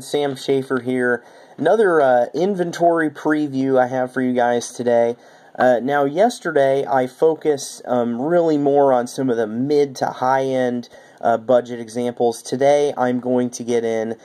Sam Schaefer here. Another inventory preview I have for you guys today. Now, yesterday I focused really more on some of the mid to high-end budget examples. Today I'm going to get in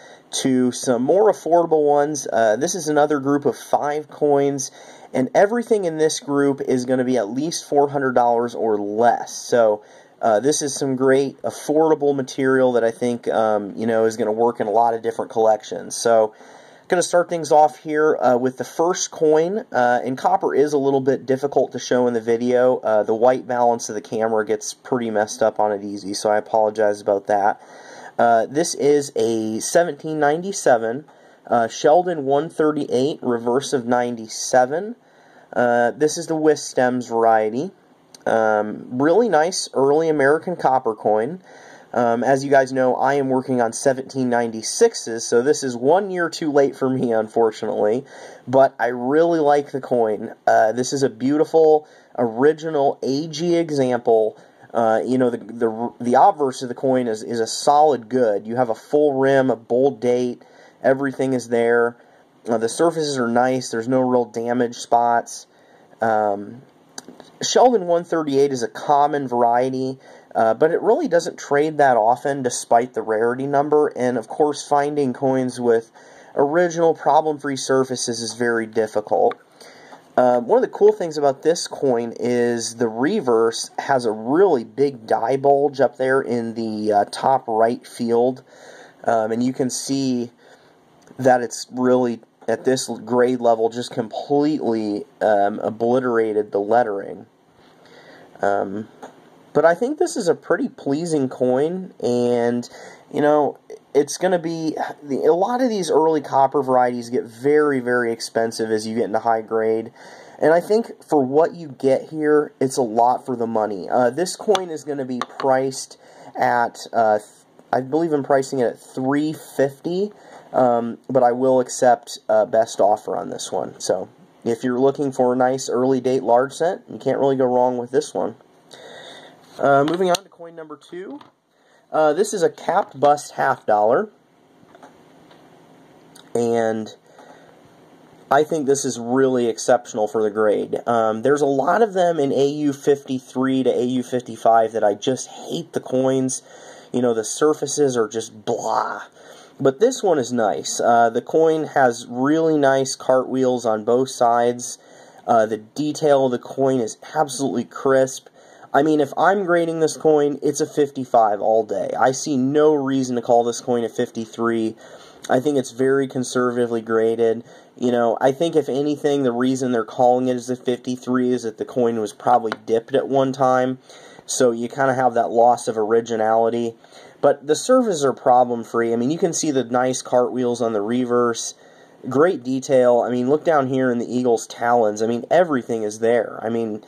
to some more affordable ones. This is another group of 5 coins, and everything in this group is going to be at least $400 or less. So this is some great affordable material that I think is going to work in a lot of different collections. So I'm going to start things off here with the first coin, and copper is a little bit difficult to show in the video. The white balance of the camera gets pretty messed up on it easy, so I apologize about that. This is a 1797 Sheldon 138 reverse of 97. This is the Wisp Stems variety. Really nice early American copper coin. As you guys know, I am working on 1796s, so this is 1 year too late for me, unfortunately. But I really like the coin. This is a beautiful, original AG example. The obverse of the coin is a solid good. You have a full rim, a bold date, everything is there. The surfaces are nice, there's no real damage spots. Sheldon 138 is a common variety, but it really doesn't trade that often despite the rarity number, and of course finding coins with original problem-free surfaces is very difficult. One of the cool things about this coin is the reverse has a really big die bulge up there in the top right field, and you can see that it's really at this grade level just completely obliterated the lettering. But I think this is a pretty pleasing coin, and it's going to be, a lot of these early copper varieties get very, very expensive as you get into high grade, and I think for what you get here, it's a lot for the money. This coin is going to be priced at, I believe I'm pricing it at $350, but I will accept best offer on this one. So if you're looking for a nice early date large cent, you can't really go wrong with this one. Moving on to coin number 2. This is a capped bust $50, and I think this is really exceptional for the grade. There's a lot of them in AU 53 to AU 55 that I just hate the coins. The surfaces are just blah. But this one is nice. The coin has really nice cartwheels on both sides. The detail of the coin is absolutely crisp. I mean, if I'm grading this coin, it's a 55 all day. I see no reason to call this coin a 53. I think it's very conservatively graded. I think if anything, the reason they're calling it as a 53 is that the coin was probably dipped at one time. So you kind of have that loss of originality. But the surfaces are problem-free. I mean, you can see the nice cartwheels on the reverse. Great detail. I mean, look down here in the eagle's talons. I mean, everything is there. I mean,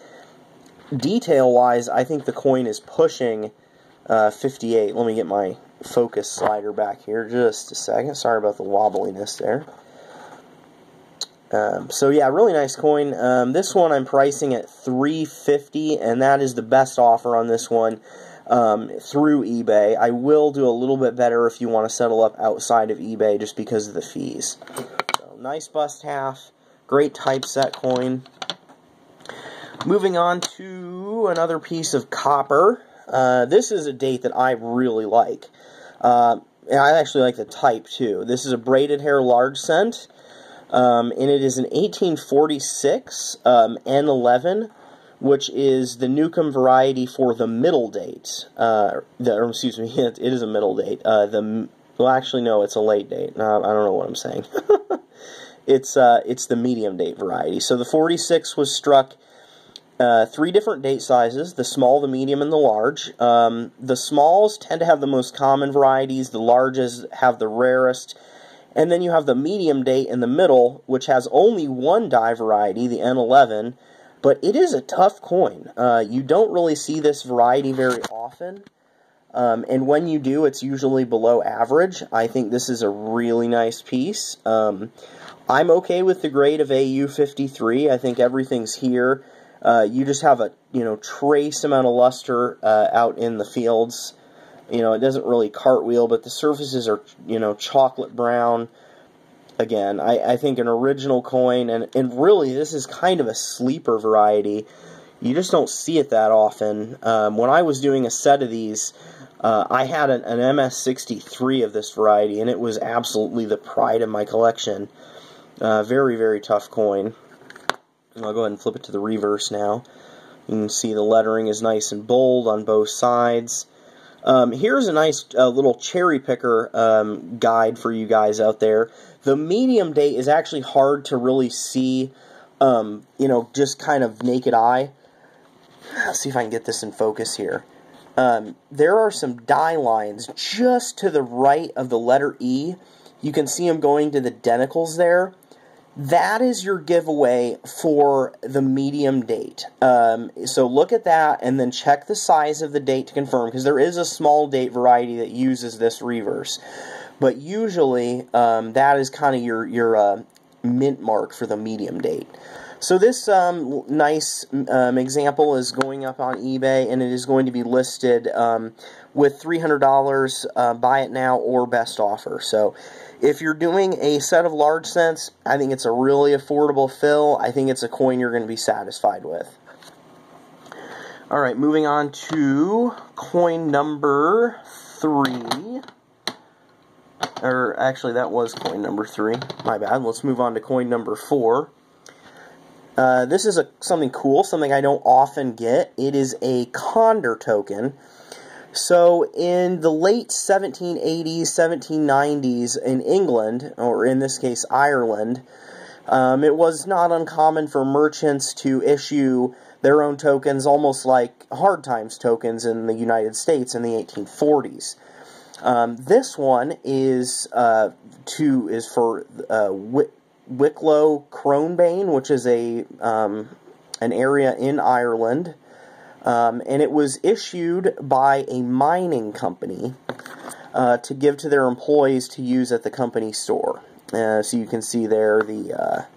detail-wise, I think the coin is pushing 58. Let me get my focus slider back here just a second. Sorry about the wobbliness there. So yeah, really nice coin. This one I'm pricing at $350, and that is the best offer on this one through eBay. I will do a little bit better if you want to settle up outside of eBay just because of the fees. So, nice bust half, great typeset coin. Moving on to another piece of copper. This is a date that I really like. And I actually like the type too. This is a braided hair large cent. And it is an 1846 N11, which is the Newcomb variety for the middle date. Excuse me, it is a middle date. Well, actually, no, it's a late date. No, I don't know what I'm saying. It's the medium date variety. So the 46 was struck 3 different date sizes: the small, the medium, and the large. The smalls tend to have the most common varieties. The larges have the rarest. And then you have the medium date in the middle, which has only one die variety, the N11, but it is a tough coin. You don't really see this variety very often, and when you do, it's usually below average. I think this is a really nice piece. I'm okay with the grade of AU 53. I think everything's here. You just have a trace amount of luster out in the fields. You know, it doesn't really cartwheel, but the surfaces are, you know, chocolate brown. Again, I think an original coin, and really this is kind of a sleeper variety. You just don't see it that often. When I was doing a set of these, I had an MS63 of this variety, and it was absolutely the pride of my collection. Very, very tough coin. I'll go ahead and flip it to the reverse now. You can see the lettering is nice and bold on both sides. Here's a nice little cherry picker guide for you guys out there. The medium date is actually hard to really see, you know, just kind of naked eye. Let's see if I can get this in focus here. There are some die lines just to the right of the letter E. You can see them going to the denticles there. That is your giveaway for the medium date. So look at that and then check the size of the date to confirm, because there is a small date variety that uses this reverse. But usually that is kind of your mint mark for the medium date. So this nice example is going up on eBay, and it is going to be listed with $300, buy it now or best offer. So if you're doing a set of large cents, I think it's a really affordable fill. I think it's a coin you're going to be satisfied with. Alright, moving on to coin number 3. Or actually, that was coin number 3. My bad. Let's move on to coin number 4. This is something cool, something I don't often get. It is a Condor token. So in the late 1780s, 1790s in England, or in this case Ireland, it was not uncommon for merchants to issue their own tokens, almost like hard times tokens in the United States in the 1840s. This one is for Wicklow Cronbane, which is an area in Ireland, and it was issued by a mining company to give to their employees to use at the company store. So you can see there the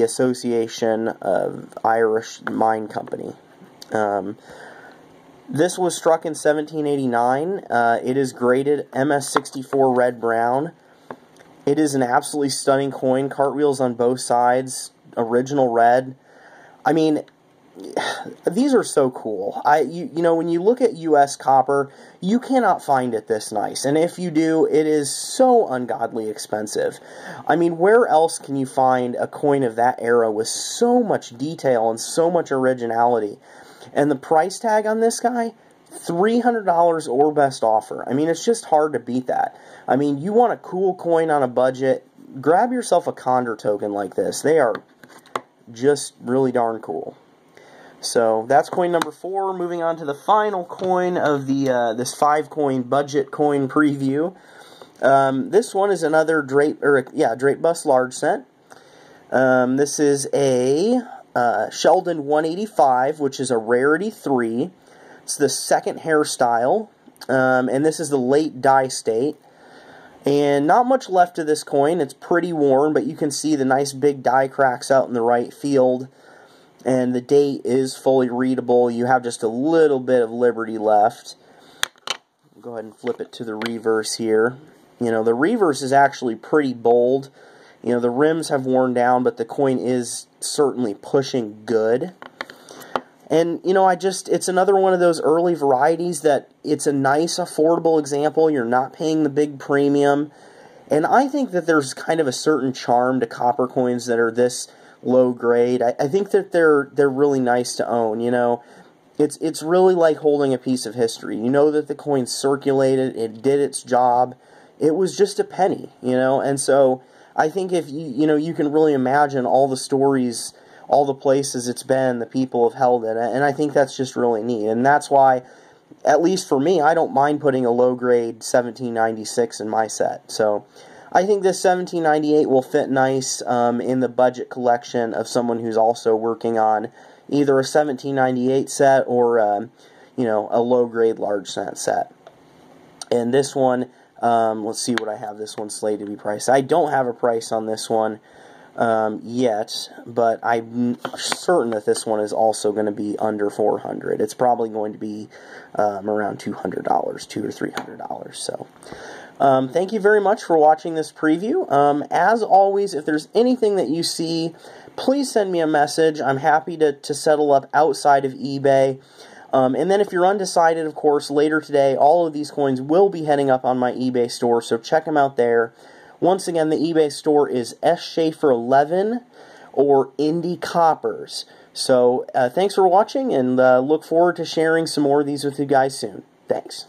Association of Irish Mine Company. This was struck in 1789. It is graded MS64 red brown. It is an absolutely stunning coin. Cartwheels on both sides. Original red. I mean, these are so cool. You know, when you look at U.S. copper, you cannot find it this nice. And if you do, it is so ungodly expensive. I mean, where else can you find a coin of that era with so much detail and so much originality? And the price tag on this guy, $300 or best offer. I mean, it's just hard to beat that. I mean, you want a cool coin on a budget, grab yourself a Condor token like this. They are just really darn cool. So that's coin number 4. Moving on to the final coin of the this 5-coin budget coin preview. This one is another Drape Bust large cent. This is a Sheldon 185, which is a rarity 3. It's the second hairstyle, and this is the late die state. And not much left of this coin. It's pretty worn, but you can see the nice big die cracks out in the right field. And the date is fully readable. You have just a little bit of liberty left. Go ahead and flip it to the reverse here. You know, the reverse is actually pretty bold. You know, the rims have worn down, but the coin is certainly pushing good. And, you know, it's another one of those early varieties that it's a nice, affordable example. You're not paying the big premium. And I think that there's kind of a certain charm to copper coins that are this low grade. I think that they're really nice to own, you know. It's really like holding a piece of history. You know that the coin circulated, it did its job. It was just a penny, you know. And so I think if you can really imagine all the stories, all the places it's been, the people have held it, and I think that's just really neat. And that's why, at least for me, I don't mind putting a low-grade 1796 in my set. So I think this 1798 will fit nice in the budget collection of someone who's also working on either a 1798 set or a low-grade large cent set. And this one, let's see what I have this one slated to be priced. I don't have a price on this one. yet, but I'm certain that this one is also going to be under $400. It's probably going to be around $200, $200 or $300. So, thank you very much for watching this preview. As always, if there's anything that you see, please send me a message. I'm happy to settle up outside of eBay. And then if you're undecided, of course, later today, all of these coins will be heading up on my eBay store, so check them out there. Once again, the eBay store is S. Schaefer 11 or Indie Coppers. So thanks for watching, and look forward to sharing some more of these with you guys soon. Thanks.